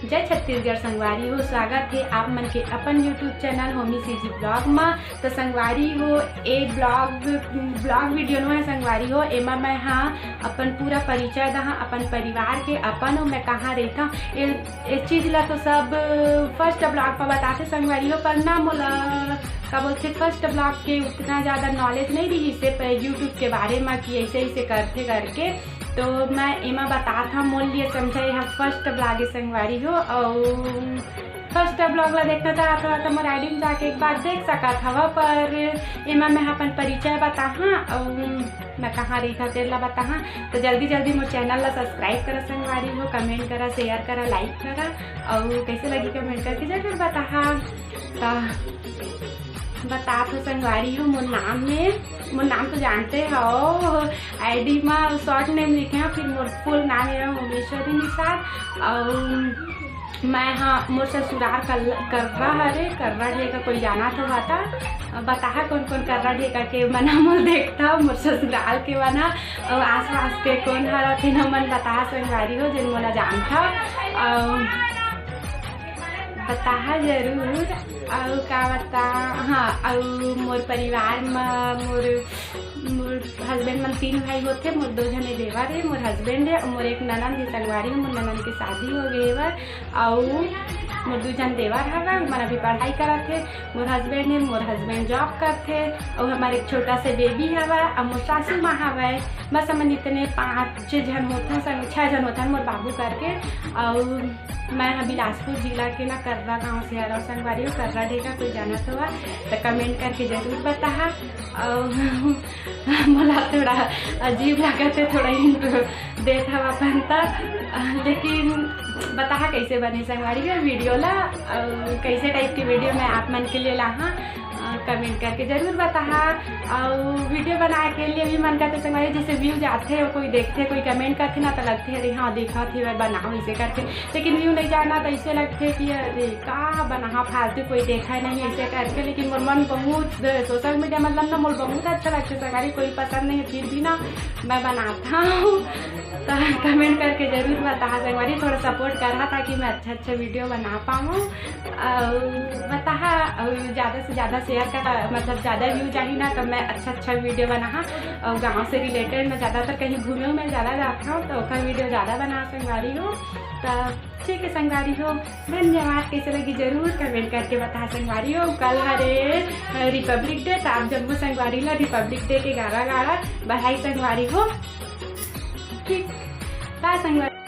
जय छत्तीसगढ़ संगवारी हो। स्वागत है आप मन के अपन यूट्यूब चैनल होमी सीजी ब्लॉग में। तो संगवारी हो ए ब्लॉग वीडियो में संगवारी हो एमा मैं हाँ अपन पूरा परिचय दहा अपन परिवार के अपन मैं कहाँ रहता इस चीज़ ला तो सब फर्स्ट ब्लॉग पर बताते संगवारी हो। पर ना मोला का बोलते फर्स्ट ब्लॉग के उतना ज़्यादा नॉलेज नहीं रही इससे यूट्यूब के बारे में कि ऐसे ऐसे करते करके, तो मैं एमा बताता मोल लिए समझा यह फर्स्ट ब्लॉग संगवारी हो। और फर्स्ट ब्लॉग ला देखना चाहता तो मोर आईडी में जाके एक बार देख सका था। पर एमा मैं अपन परिचय बताहा और मैं कहाँ रही था तेरा बताहा। तो जल्दी जल्दी मोर चैनल ला सब्सक्राइब करा संगवारी हो, कमेंट करा, शेयर करा, लाइक करा और कैसे लगी कमेंट करके जरूर बताहा। बता तो संगवारी हो मोर नाम तो जानते हो आईडी में शॉर्ट नेम लिखे हैं, फिर मोर फुल नाम है होमेश्वरी निषाद। और मैं हाँ मोर ससुराल कर्रा ढेका कोई जाना तो बता कौन कौन कर्रा ढेका के मना मोल देखता मोर ससुराल के बना और आस पास के कौन हर थे मन बता संगवारी हो जिन मोला जानता बता जरूर। और का बता हाँ और मोर परिवार में मोर हस्बैंड मन 3 भाई होते, मोर 2 जने देवर है, मोर हस्बैंड है और मोर एक ननद है संगवारी। मोर ननद की शादी हो गई है और मोर 2 जन देवर हवा मन अभी पढ़ाई करत है। मोर हस्बैंड जॉब करते और हमारे एक छोटा से बेबी हवा और मोर सासू माँ हवा। बस हमन इतने 5 जन होते संग 6 जन होते मोर बाबू करके। और मैं बिलासपुर जिला के ना कर्रा गाँव से आ रहा हूँ संगवारी हो। कर्रा ढेका कोई जाना तो कमेंट करके जरूर बता। और मला थोड़ा अजीब लगा थे थोड़ा इंट्रो देता हुआ बनता, लेकिन बता कैसे बने संगवारी का वीडियो ला कैसे टाइप की वीडियो मैं आप मन के लिए ला कमेंट करके जरूर बता। और वीडियो बनाए के लिए भी मन करते संगवारी जैसे व्यू जाते हैं कोई देखते कोई कमेंट करते ना तो लगते अरे हाँ देखा थे वह बनाओ ऐसे करके, लेकिन व्यू नहीं जाना तो ऐसे लगते कि अरे का बना फालतू कोई देखा नहीं ऐसे करके। लेकिन मोर मन बहुत सोशल मीडिया मतलब ना मोर बहुत अच्छा लगता है संगवारी, कोई पसंद नहीं फिर भी ना मैं बनाता हूँ। तो कमेंट करके जरूर बता संगवारी, थोड़ा सपोर्ट करा ताकि मैं अच्छा वीडियो बना पाऊँ। और बता और ज़्यादा से ज़्यादा शेयर का मतलब ज़्यादा व्यू चाहिए ना तो मैं अच्छा वीडियो बना। और गांव से रिलेटेड मैं ज़्यादातर कहीं घूमे मैं ज़्यादा जाता हूँ तो उसका वीडियो ज़्यादा बना संगवारी हो। तो ठीक है संगवारी हो, धन्यवाद। कैसे लगी जरूर कमेंट करके बता संगवारी हो। कल हरे रिपब्लिक डे तो आप जम्मू संगवारी ला रिपब्लिक डे के गारा बधाई संगवारी हो। ठीक बाय संगवारी।